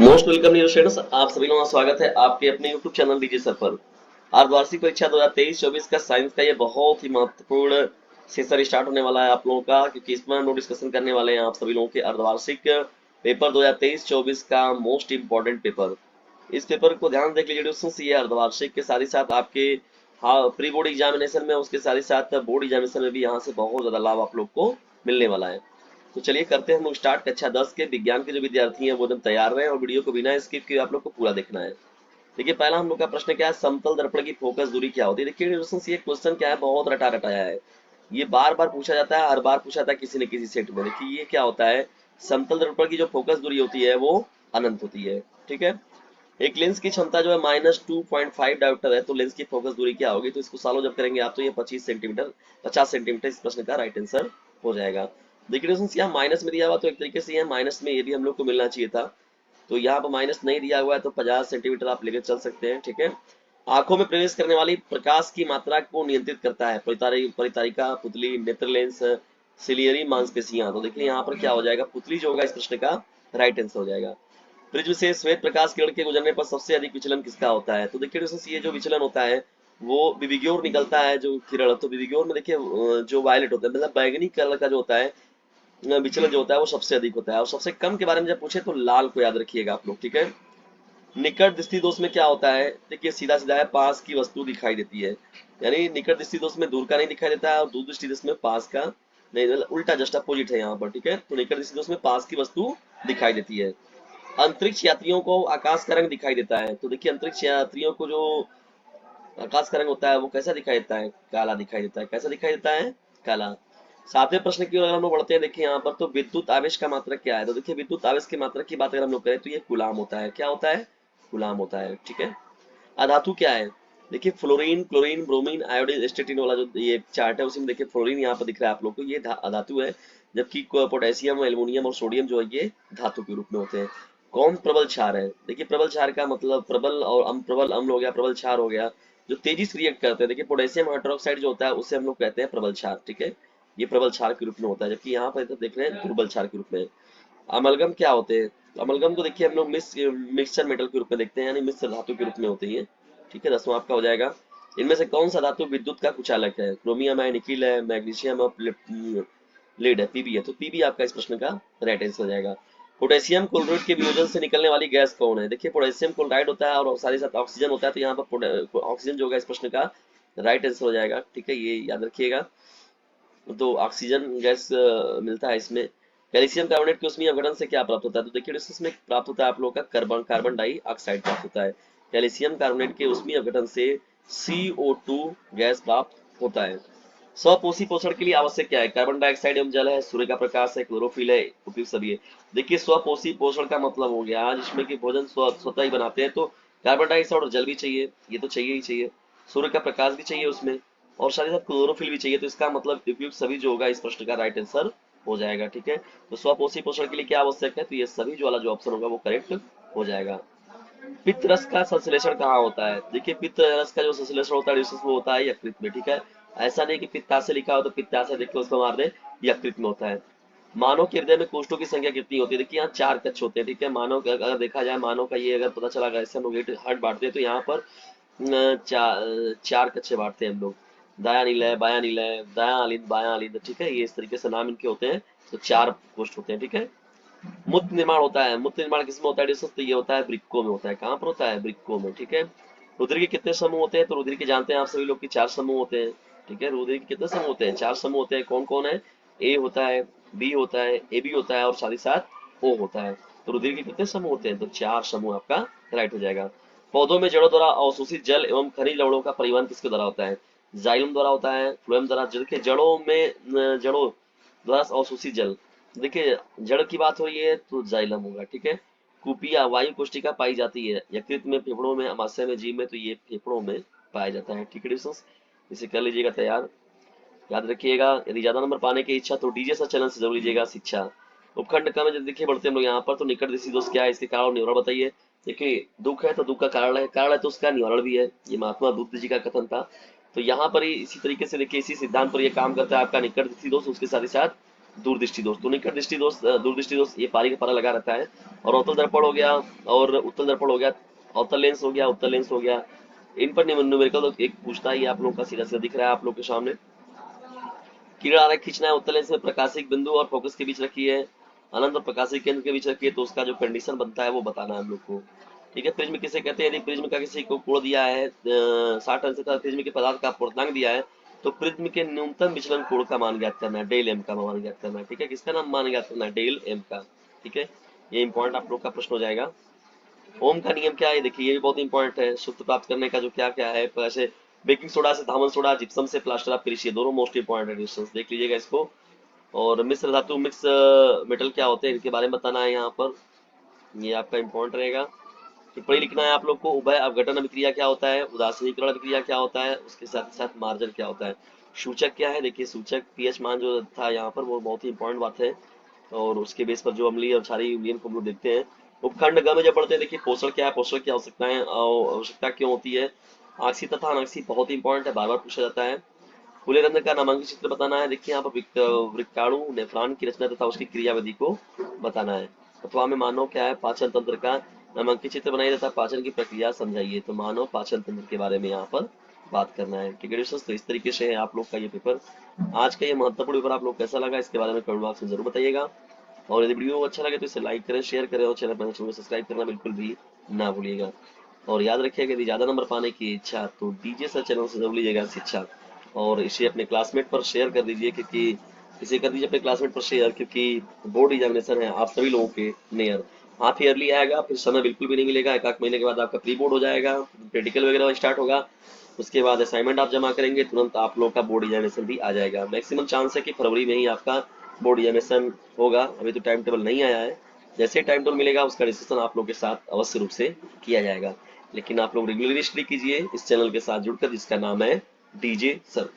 Most welcome dear students, आप सभी लोगों का स्वागत है आपके अपने यूट्यूब चैनल डीजे सर पर। अर्धवार्षिक परीक्षा 2023-24 का साइंस का ये बहुत ही महत्वपूर्ण सेशन स्टार्ट होने वाला है आप लोगों का, क्योंकि इसमें हम लोग डिस्कशन करने वाले हैं आप सभी लोगों के अर्धवार्षिक पेपर 2023-24 का मोस्ट इंपॉर्टेंट पेपर। इस पेपर को ध्यान देख लीजिए दोस्तों, ये अर्धवार्षिक के साथ ही साथ आपके हाँ प्री बोर्ड एग्जामिनेशन में, उसके साथ ही साथ बोर्ड एग्जामिनेशन में भी यहाँ से बहुत ज्यादा लाभ आप लोग को मिलने वाला है। तो चलिए करते हैं हम लोग स्टार्ट। कक्षा 10 के विज्ञान के जो विद्यार्थी हैं वो एकदम तैयार रहे और वीडियो को बिना स्किप किए आप लोग को पूरा देखना है। देखिए पहला हम लोग का प्रश्न क्या है, समतल दर्पण की फोकस दूरी क्या होती है। देखिए दोस्तों, ये क्वेश्चन क्या है, बहुत रटा रटाया है। ये बार बार पूछा जाता है, हर बार पूछा जाता है किसी न किसी सेट में। देखिए ये क्या होता है, समतल दर्पण की जो फोकस दूरी होती है वो अनंत होती है। ठीक है, एक लेंस की क्षमता जो है -2.5 डायोप्टर है, तो लेंस की फोकस दूरी क्या होगी, तो इसको सॉल्व जब करेंगे आप तो ये 50 सेंटीमीटर इस प्रश्न का राइट आंसर हो जाएगा। देखिए दोस्तों, यहाँ माइनस में दिया हुआ तो एक तरीके से यहाँ माइनस में ये भी हम लोग को मिलना चाहिए था, तो यहाँ पर माइनस नहीं दिया हुआ है तो 50 सेंटीमीटर आप लेकर चल सकते हैं। ठीक है, आंखों में प्रवेश करने वाली प्रकाश की मात्रा को नियंत्रित करता है परितारिका, पुतली, नेत्र लेंस, सिलियरी मांसपेशियां। तो देखिए यहाँ पर क्या हो जाएगा, पुतली जो होगा इस प्रश्न का राइट आंसर हो जाएगा। प्रिज्म से श्वेत प्रकाश किरण के गुजरने पर सबसे अधिक विचलन किसका होता है, तो देखिए दोस्तों, ये जो विचलन होता है वो विविग्योर निकलता है जो किरण, तो विविग्योर में देखिए जो वायलेट होता है, मतलब बैगनी कलर का जो होता है विचलन जो होता है वो सबसे अधिक होता है। और सबसे कम के बारे में जब पूछे तो लाल को याद रखिएगा आप लोग। ठीक है, निकट दृष्टि दोष में क्या होता है, देखिए सीधा सीधा है, पास की वस्तु दिखाई देती है। यानी निकट दृष्टि दोष में दूर का नहीं दिखाई देता है और दूर दृष्टि दोष में पास का नहीं, मतलब उल्टा जस्ट अपोजिट है यहाँ पर। ठीक है, तो निकट दृष्टि दोष में पास की वस्तु दिखाई देती है। अंतरिक्ष यात्रियों को आकाश का रंग दिखाई देता है, तो देखिए अंतरिक्ष यात्रियों को जो आकाश का रंग होता है वो कैसा दिखाई देता है, काला दिखाई देता है। कैसा दिखाई देता है, काला। सातवें प्रश्न की ओर अगर हम लोग बढ़ते हैं, देखिए यहाँ पर तो विद्युत आवेश का मात्रक क्या है, तो देखिए विद्युत आवेश की मात्रक की बात अगर हम लोग करें तो ये कूलाम होता है। क्या होता है, कूलाम होता है। ठीक है, अधातु क्या है, देखिए fluorine, chlorine, bromine, iodine, statin वाला जो ये चार्ट है उसी में देखिए फ्लोरीन यहाँ पर दिख रहा है आप लोग को, ये अधातु है। जबकि पोटेशियम, एल्युमिनियम और सोडियम जो है ये धातु के रूप में होते हैं। कौन प्रबल क्षार है, देखिए प्रबल क्षार का मतलब प्रबल और प्रबल अम्ल हो गया, प्रबल क्षार हो गया, जो तेजी से रिएक्ट करते हैं। देखिए पोटेशियम हाइड्रोक्साइड जो होता है उसे हम लोग कहते हैं प्रबल क्षार। ठीक है, ये प्रबल क्षार के रूप में होता है, जबकि यहाँ पर इधर देख रहे हैं दुर्बल क्षार के रूप में। अमलगम क्या होते हैं, अमलगम को देखिए हम लोग मिक्सचर मेटल के रूप में देखते हैं, यानी मिश्र धातु के रूप में होती है। ठीक है, 10वां आपका हो जाएगा। इनमें से कौन सा धातु विद्युत का कुचालक है, क्रोमियम है, निकिल है, मैग्नीशियम और लेड है, पीबी है, तो पीबी आपका इस प्रश्न का राइट आंसर हो जाएगा। पोटेशियम क्लोराइड के वियोजन से निकलने वाली गैस कौन है, देखिए पोटेशियम क्लोराइड होता है और साथ ही साथ ऑक्सीजन होता है, तो यहाँ पर ऑक्सीजन जो होगा इस प्रश्न का राइट आंसर हो जाएगा। ठीक है, ये याद रखिएगा। तो ऑक्सीजन गैस मिलता है इसमें। कैल्शियम कार्बोनेट के उसमें अपघटन से क्या प्राप्त होता है, तो देखिए इसमें प्राप्त होता है आप लोगों का कार्बन कार्बन डाइऑक्साइड प्राप्त होता है। कैल्शियम कार्बोनेट के उसमें अपघटन से CO2 गैस प्राप्त होता है। स्वपोषी पोषण के लिए आवश्यक क्या है, कार्बन डाइऑक्साइड एवं जल है, सूर्य का प्रकाश है, क्लोरोफिल है, उपयुक्त सभी है। देखिए स्वपोषी पोषण का मतलब हो गया जिसमें कि भोजन स्वतः ही बनाते हैं, तो कार्बन डाइऑक्साइड और जल भी चाहिए, ये तो चाहिए ही चाहिए। सूर्य का प्रकाश भी चाहिए उसमें, और साथ ही साथ क्लोरोफिल भी चाहिए, तो इसका मतलब उपयुक्त सभी जो होगा इस प्रश्न का राइट आंसर हो जाएगा। ठीक है, तो स्वपोषी पोषण के लिए क्या आवश्यक है, तो ये सभी जो वाला जो ऑप्शन होगा वो करेक्ट हो जाएगा। पित्त रस का संश्लेषण कहाँ होता है, देखिए पित्त रस का जो संश्लेषण होता है वो होता है यकृत में। ठीक है, ऐसा नहीं कि पित्ताशय लिखा हो तो पित्ताशय देख के उसको मार दे, यकृत में होता है। मानव के हृदय में कोष्ठों की संख्या कितनी होती है, देखिए यहाँ 4 कक्ष होते हैं। ठीक है, मानव का अगर देखा जाए, मानव का ये अगर पता चला ऐसे हम लोग हार्ट बांटते हैं तो यहाँ पर चार कक्षे बांटते हैं हम लोग, दाया नीलय, बाया नीलय, दाया अलिंद, बाया अलिंद। ठीक है, ये इस तरीके से नाम इनके होते हैं, तो 4 कोष्ठ होते हैं। ठीक है, मूत्र निर्माण होता है, मूत्र निर्माण किसमें होता है डिस्कस, तो ये होता है वृक्कों में होता है। कहाँ पर होता है, वृक्कों में। ठीक है, रुधिर के कितने समूह होते हैं, तो रुधिर के जानते हैं आप सभी लोग की 4 समूह होते हैं। ठीक है, रुधिर के कितने समूह होते हैं, 4 समूह होते हैं। कौन कौन है, ए होता है, बी होता है, ए बी होता है और साथ ही साथ ओ होता है। तो रुधिर के कितने समूह होते हैं, तो 4 समूह आपका राइट हो जाएगा। पौधों में जड़ों द्वारा अवशोषित जल एवं खनिज लवणों का परिवहन किसके द्वारा होता है, जाइलम द्वारा होता है, फ्लोएम द्वारा। जड़ों में जड़ों द्वारा अवशोषित जल, देखिए जड़ की बात हो रही है तो जाइलम होगा। ठीक है, कुपिया वायु कोशिका पाई जाती है यकृत में, फेफड़ों में, अमाशय में, जीव में, तो ये फेफड़ों में पाया जाता है। ठीक है डिस्कस, इसे कर लीजिएगा तैयार, याद रखिएगा। यदि ज्यादा नंबर पाने की इच्छा तो डीजे सर चैनल से जरूर लीजिएगा शिक्षा। उपखंड का में जब देखिए बढ़ते हम लोग यहाँ पर, तो निकट दृष्टि दोष क्या है, इसके कारण और निवारण बताइए। देखिए दुख है तो दुख का कारण है तो उसका निवारण भी है, ये महात्मा बुद्ध जी का कथन था। तो यहाँ पर ही इसी तरीके से देखिए इसी सिद्धांत पर ये काम करता है आपका निकट दृष्टि दोष, उसके साथ ही साथ दूरदृष्टि दोष। तो निकट दृष्टि दोष दूरदृष्टि दोष ये पारी का पारा लगा रहता है, और अवतल दर्पण हो गया, और उत्तल दर्पण हो गया, अवतल लेंस हो गया, उत्तल लेंस हो गया। इन पर न्यूमेरिकल तो एक पूछता ही है आप लोगों का, सीधा सीधा दिख रहा है आप लोग के सामने। किरण आरेख खींचना है, उत्तल लेंस में प्रकाशिक बिंदु और फोकस के बीच रखी है, अनंत और प्रकाशिक केंद्र के बीच रखी है, तो उसका जो कंडीशन बनता है वो बताना है हम लोग को। ठीक है, प्रिज्म किसे कहते हैं? यदि प्रिज्म का किसी को कोण दिया है 60 अंश तथा प्रिज्म के पदार्थ का पूर्णांक दिया है, तो प्रिज्म के न्यूनतम विचलन कोण का मान ज्ञात करना है, डेल एम का मान ज्ञात करना है। ठीक है, किसका नाम मान ज्ञात करना है? डेल एम का। ठीक है, ये इंपॉर्टेंट आप लोग का प्रश्न हो जाएगा। ओम का नियम क्या है? देखिए ये भी बहुत इंपॉर्टेंट है, सूत्र प्राप्त करने का जो क्या क्या है। तो ऐसे बेकिंग सोडा से धामन सोडा, जिप्सम से प्लास्टर ऑफ पेरिस, ये दोनों मोस्ट इंपॉर्टेंट एडिशंस देख लीजिएगा इसको। और मिश्र धातु, मिक्स मेटल क्या होते हैं, इनके बारे में बताना है यहाँ पर, ये आपका इंपॉर्टेंट रहेगा। टिप्पणी लिखना है आप लोग को। उभय अपघटन अभिक्रिया क्या होता है, उदासीनीकरण अभिक्रिया क्या होता है, उसके साथ साथ मार्जन क्या होता है। सूचक क्या है? देखिए सूचक पीएच मान जो था यहाँ पर वो बहुत ही इंपॉर्टेंट बात है, और उसके बेस पर जो अम्लीय और क्षारीय यूनियन को हम लोग देखते हैं। उपखंड ग में जब पढ़ते हैं, देखिए पोषण क्या है, पोषण की आवश्यकताएं आवश्यकता क्यों होती है। आक्सी तथा अनाक्सी बहुत इंपॉर्टेंट है, बार बार पूछा जाता है। खुले रंध्र का नामांकित चित्र बताना है। देखिए यहाँ पर वृक्काणु नेफ्रॉन की रचना तथा उसकी क्रियाविधि को बताना है। अथवा में मानव क्या है, पाचन तंत्र का नामांकित चित्र बनाइए तथा पाचन की प्रक्रिया समझाइए। तो मानव पाचन तंत्र के बारे में यहाँ पर बात करना है। ठीक है दोस्तों, तो इस तरीके से है आप लोग का ये पेपर। आज का ये महत्वपूर्ण पेपर आप लोग कैसा लगा, इसके बारे में कमेंट बॉक्स में जरूर बताइएगा। और यदि वीडियो अच्छा लगे तो इसे लाइक करें, शेयर करें, और चैनल पर सब्सक्राइब करना बिल्कुल भी ना भूलिएगा। और याद रखिएगा, यदि ज्यादा नंबर पाने की इच्छा तो डीजे सर चैनल से जरूर लीजिएगा शिक्षा, और इसे अपने क्लासमेट पर शेयर कर दीजिए, क्योंकि इसे कर दीजिए अपने क्लासमेट पर शेयर, क्योंकि बोर्ड एग्जामिनेशन है आप सभी लोगों के नियर। हाफ ईयरली आएगा, फिर समय बिल्कुल भी नहीं मिलेगा, एक आध महीने के बाद आपका प्री बोर्ड हो जाएगा, प्रैक्टिकल वगैरह स्टार्ट होगा, उसके बाद असाइनमेंट आप जमा करेंगे, तुरंत आप लोग का बोर्ड एग्जामिनेशन भी आ जाएगा। मैक्सिमम चांस है कि फरवरी में ही आपका बोर्ड एग्जामिनेशन होगा। अभी तो टाइम टेबल नहीं आया है, जैसे टाइम टेबल मिलेगा उसका डिस्कशन आप लोग के साथ अवश्य रूप से किया जाएगा। लेकिन आप लोग रेगुलरली स्टडी कीजिए इस चैनल के साथ जुड़कर, जिसका नाम है डीजे सर।